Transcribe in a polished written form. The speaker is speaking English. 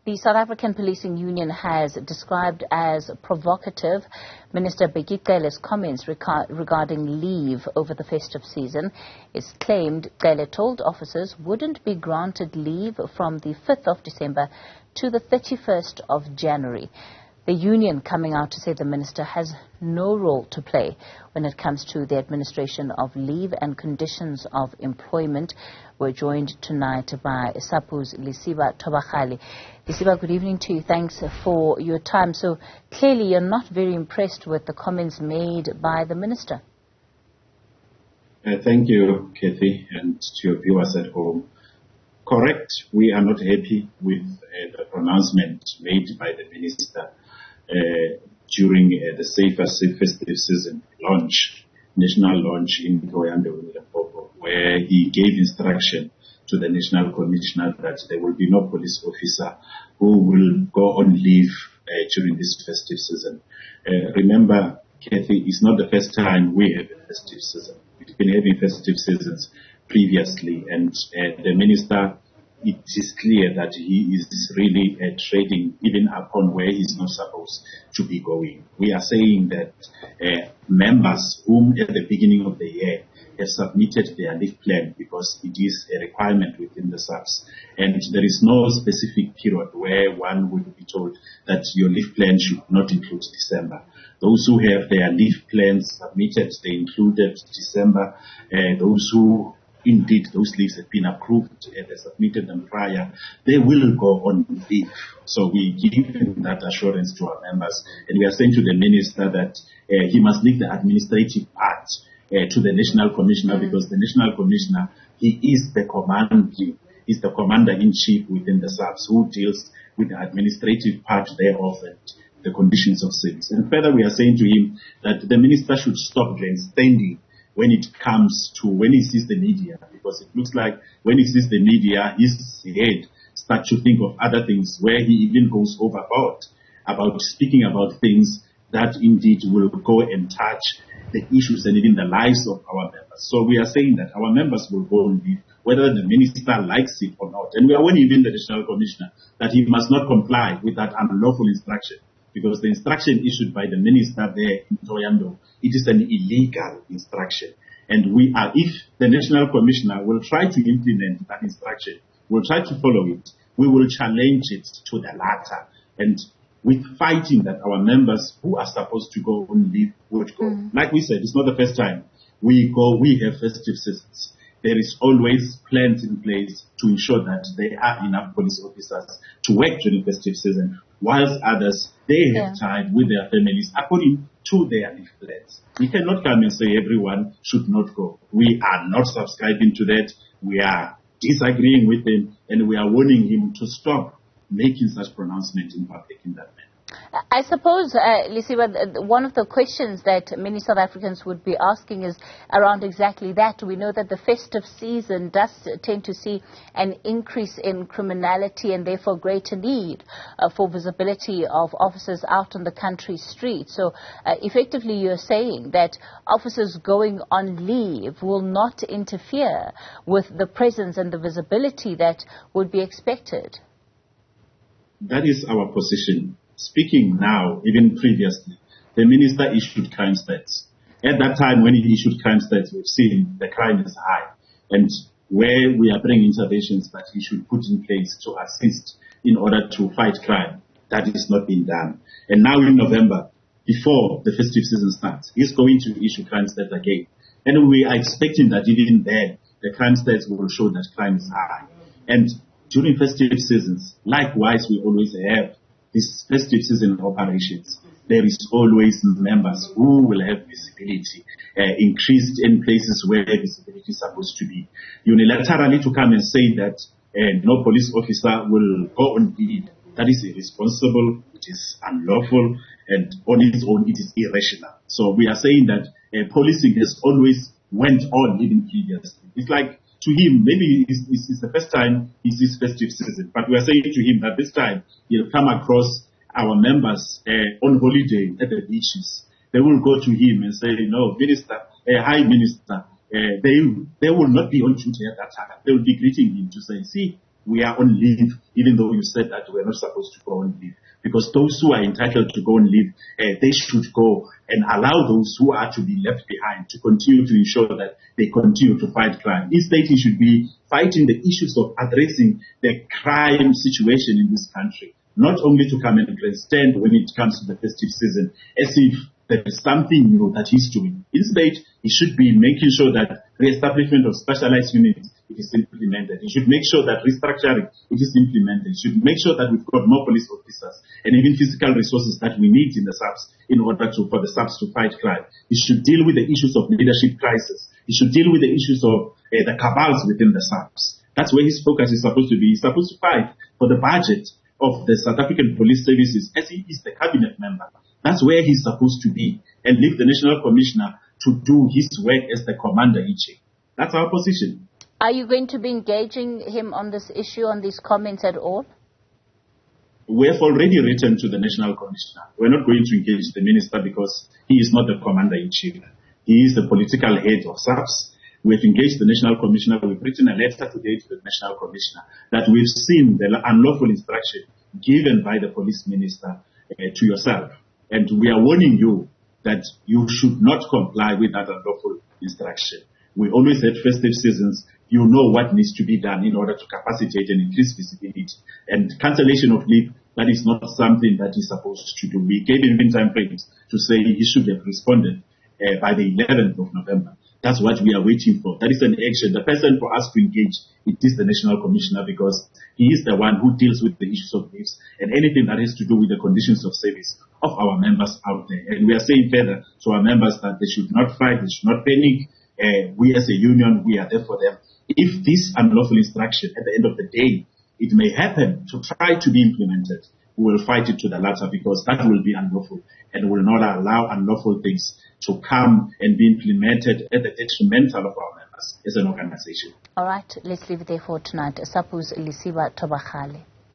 The South African Policing Union has described as provocative Minister Bheki Cele's comments regarding leave over the festive season. It's claimed Cele told officers wouldn't be granted leave from the 5th of December to the 31st of January. The union coming out to say the minister has no role to play when it comes to the administration of leave and conditions of employment. We're joined tonight by SAPU's Lesiba Thobakgale. Lesiba, good evening to you. Thanks for your time. So clearly you're not very impressed with the comments made by the minister. Thank you, Kathy, and to your viewers at home. Correct, we are not happy with the pronouncement made by the minister during the festive season national launch in Thohoyandou, where he gave instruction to the National Commissioner that there will be no police officer who will go on leave during this festive season. Remember, Kathy, it's not the first time we have a festive season. We've been having festive seasons previously, and the minister, it is clear that he is really trading even upon where he's not supposed to be going. We are saying that members whom at the beginning of the year have submitted their leave plan, because it is a requirement within the SAPS, and there is no specific period where one would be told that your leave plan should not include December. Those who have their leave plans submitted, they included December. Those who indeed those leaves have been approved and they submitted them prior, they will go on leave. So we give that assurance to our members, and we are saying to the minister that he must leave the administrative part to the National Commissioner, because the National Commissioner, he is the commander-in-chief within the SAPS, who deals with the administrative part thereof and the conditions of service. And further, we are saying to him that the minister should stop grandstanding when it comes to when he sees the media, because it looks like when he sees the media, his head starts to think of other things, where he even goes overboard about speaking about things that indeed will go and touch the issues and even the lives of our members. So we are saying that our members will go on leave, whether the minister likes it or not. And we are warning even the National Commissioner that he must not comply with that unlawful instruction, because the instruction issued by the minister there in Thohoyandou, it is an illegal instruction. And we are, if the National Commissioner will try to implement that instruction, will try to follow it, we will challenge it to the latter. And with fighting that our members who are supposed to go on leave would go. Like we said, it's not the first time we have festive seasons. There is always plans in place to ensure that there are enough police officers to work during the festive season, whilst others, they have time with their families according to their leave plans. We cannot come and say everyone should not go. We are not subscribing to that. We are disagreeing with him, and we are warning him to stop making such pronouncements in public in that manner. I suppose, Lesiba, one of the questions that many South Africans would be asking is around exactly that. We know that the festive season does tend to see an increase in criminality and therefore greater need for visibility of officers out on the country streets. So effectively you're saying that officers going on leave will not interfere with the presence and the visibility that would be expected. That is our position. Speaking now, even previously, the minister issued crime stats. At that time, when he issued crime stats, we've seen the crime is high. And where we are bringing interventions that he should put in place to assist in order to fight crime, that is not being done. And now in November, before the festive season starts, he's going to issue crime stats again. And we are expecting that even then, the crime stats will show that crime is high. And during festive seasons, likewise, we always have these festive season operations. There is always members who will have visibility increased in places where visibility is supposed to be. Unilaterally to come and say that no police officer will go on leave, that is irresponsible, it is unlawful, and on its own it is irrational. So we are saying that policing has always went on even previously. It's like, to him, maybe it's the first time he sees festive season, but we are saying to him that this time he'll come across our members on holiday at the beaches. They will go to him and say, no, Minister, hi Minister, they will not be on duty at that time. They will be greeting him to say, see, we are on leave, even though you said that we're not supposed to go on leave. Because those who are entitled to go on leave, they should go and allow those who are to be left behind to continue to ensure that they continue to fight crime. Instead, he should be fighting the issues of addressing the crime situation in this country, not only to come and stand when it comes to the festive season, as if there is something new that he's doing. Instead, he should be making sure that re-establishment of specialized units is implemented. He should make sure that restructuring is implemented. He should make sure that we've got more police officers and even physical resources that we need in the SAPs in order for the SAPs to fight crime. He should deal with the issues of leadership crisis. He should deal with the issues of the cabals within the SAPs. That's where his focus is supposed to be. He's supposed to fight for the budget of the South African Police Services as he is the cabinet member. That's where he's supposed to be, and leave the National Commissioner to do his work as the commander-in-chief. That's our position. Are you going to be engaging him on this issue, on these comments at all? We have already written to the National Commissioner. We're not going to engage the minister because he is not the commander-in-chief. He is the political head of SAPS. We've engaged the National Commissioner. We've written a letter today to the National Commissioner that we've seen the unlawful instruction given by the Police Minister to yourself. And we are warning you that you should not comply with that unlawful instruction. We always had festive seasons. You know what needs to be done in order to capacitate and increase visibility. And cancellation of leave, that is not something that he's supposed to do. We gave him time frames to say he should have responded by the 11th of November. That's what we are waiting for. That is an action. The person for us to engage, it is the National Commissioner, because he is the one who deals with the issues of leaves and anything that has to do with the conditions of service of our members out there. And we are saying further to our members that they should not fight, they should not panic. We as a union, we are there for them. If this unlawful instruction, at the end of the day, it may happen to try to be implemented, we will fight it to the latter, because that will be unlawful and will not allow unlawful things to come and be implemented at the detrimental of our members as an organization. All right, let's leave it there for tonight. SAPU's Lesiba Thobakgale.